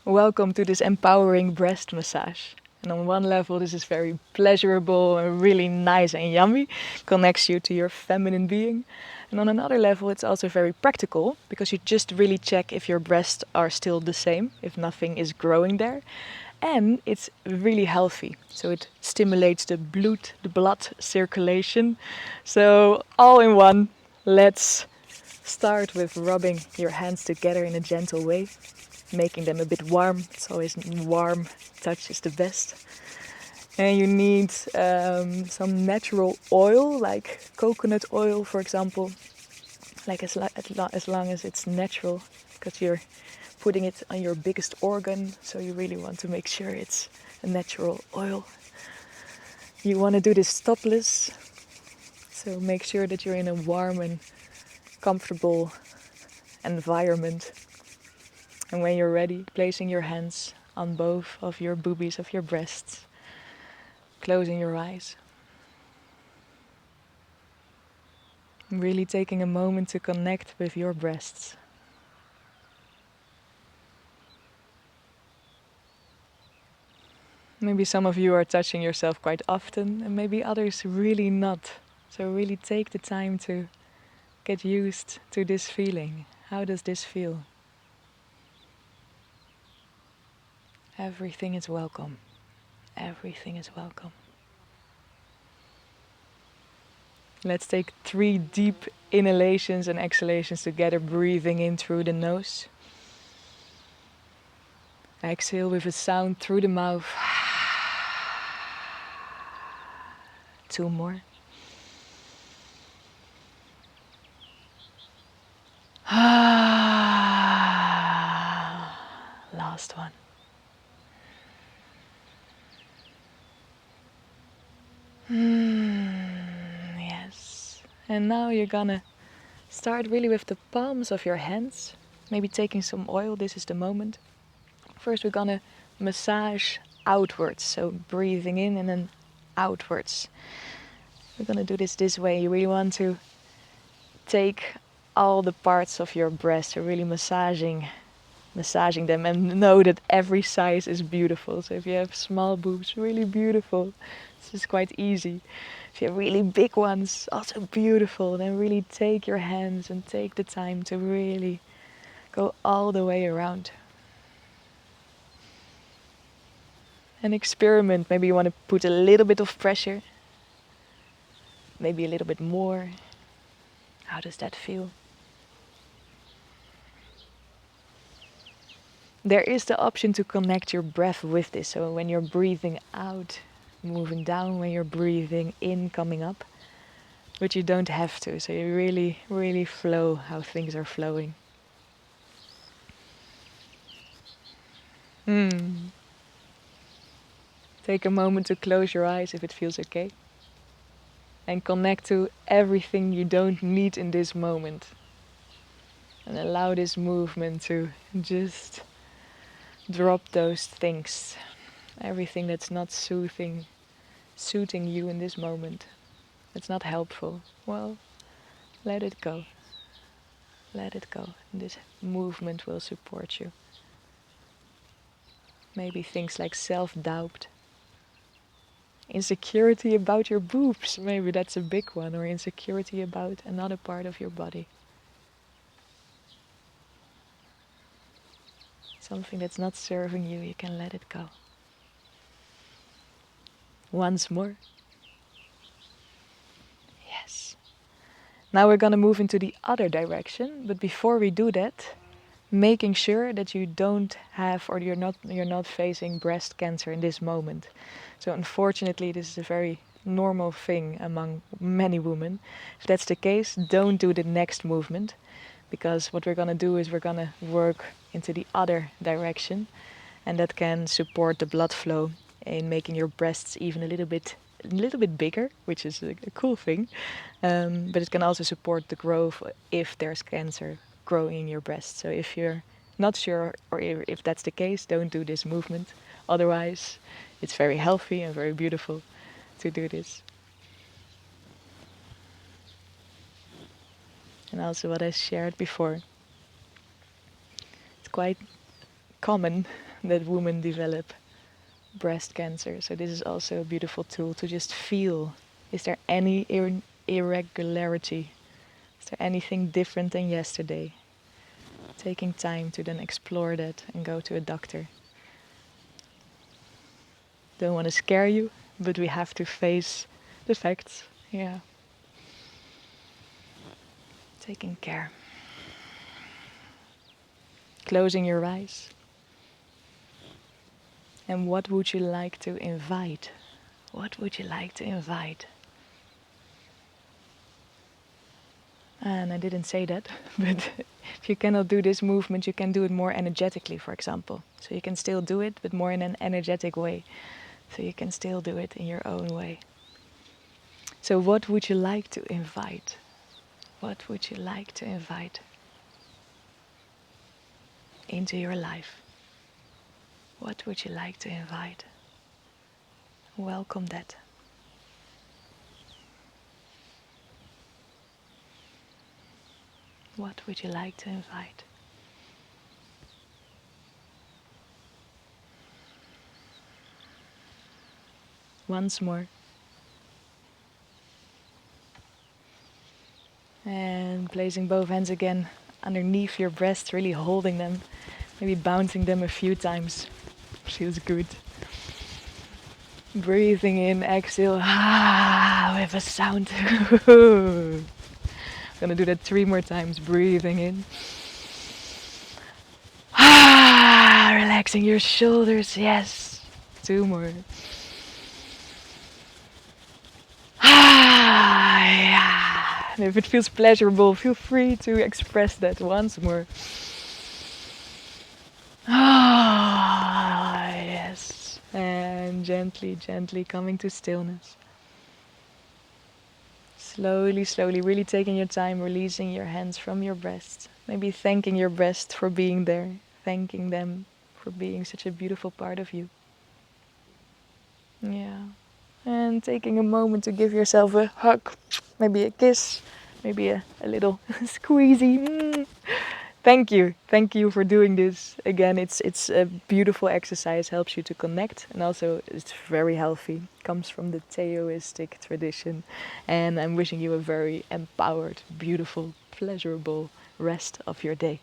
Welcome to this empowering breast massage. And on one level, this is very pleasurable and really nice and yummy, connects you to your feminine being. And on another level, it's also very practical because you just really check if your breasts are still the same, if nothing is growing there. And it's really healthy, so it stimulates the blood circulation. So all in one, let's start with rubbing your hands together in a gentle way, making them a bit warm. It's always warm touch is the best. And you need some natural oil, like coconut oil, for example, like as long as it's natural, because you're putting it on your biggest organ, so you really want to make sure it's a natural oil. You want to do this topless, so make sure that you're in a warm and comfortable environment. And when you're ready, placing your hands on both of your boobies of your breasts, closing your eyes. Really taking a moment to connect with your breasts. Maybe some of you are touching yourself quite often, and maybe others really not. So really take the time to get used to this feeling. How does this feel? Everything is welcome. Everything is welcome. Let's take 3 deep inhalations and exhalations together, breathing in through the nose. Exhale with a sound through the mouth. 2 more. Last one. Yes. And now you're gonna start really with the palms of your hands. Maybe taking some oil, this is the moment. First we're gonna massage outwards, so breathing in and then outwards. We're gonna do this way. You really want to take all the parts of your breast, so really massaging them, and know that every size is beautiful. So if you have small boobs, really beautiful. This is quite easy. If you have really big ones, also beautiful. Then really take your hands and take the time to really go all the way around. And experiment. Maybe you want to put a little bit of pressure. Maybe a little bit more. How does that feel? There is the option to connect your breath with this. So when you're breathing out, moving down, when you're breathing in, coming up. But you don't have to. So you really, really flow how things are flowing. Take a moment to close your eyes if it feels okay. And connect to everything you don't need in this moment. And allow this movement to just drop those things. Everything that's not suiting you in this moment. That's not helpful. Well, let it go. Let it go. This movement will support you. Maybe things like self-doubt. Insecurity about your boobs. Maybe that's a big one. Or insecurity about another part of your body. Something that's not serving you, you can let it go. Once more. Yes. Now we're going to move into the other direction, but before we do that, making sure that you don't have, or you're not facing breast cancer in this moment. So unfortunately, this is a very normal thing among many women. If that's the case, don't do the next movement, because what we're going to do is we're going to work into the other direction, and that can support the blood flow in making your breasts even a little bit bigger, which is a cool thing. But it can also support the growth if there's cancer growing in your breast. So if you're not sure, or if that's the case, don't do this movement. Otherwise, it's very healthy and very beautiful to do this. And also what I shared before. It's quite common that women develop breast cancer. So this is also a beautiful tool to just feel. Is there any irregularity? Is there anything different than yesterday? Taking time to then explore that and go to a doctor. Don't want to scare you, but we have to face the facts. Yeah. Taking care. Closing your eyes. And what would you like to invite? What would you like to invite? And I didn't say that, but if you cannot do this movement, you can do it more energetically, for example. So you can still do it, but more in an energetic way. So you can still do it in your own way. So what would you like to invite? What would you like to invite into your life? What would you like to invite? Welcome that. What would you like to invite? Once more. And placing both hands again underneath your breast, really holding them, maybe bouncing them a few times. Feels good. Breathing in, exhale, with a sound. I'm gonna do that 3 more times. Breathing in. Relaxing your shoulders, yes. 2 more. Yeah. And if it feels pleasurable, feel free to express that once more. Yes. And gently, gently coming to stillness. Slowly, slowly, really taking your time, releasing your hands from your breast. Maybe thanking your breast for being there. Thanking them for being such a beautiful part of you. Yeah. And taking a moment to give yourself a hug, maybe a kiss, maybe a little squeezy. Thank you. Thank you for doing this. Again, it's a beautiful exercise, helps you to connect, and also it's very healthy. Comes from the Taoistic tradition. And I'm wishing you a very empowered, beautiful, pleasurable rest of your day.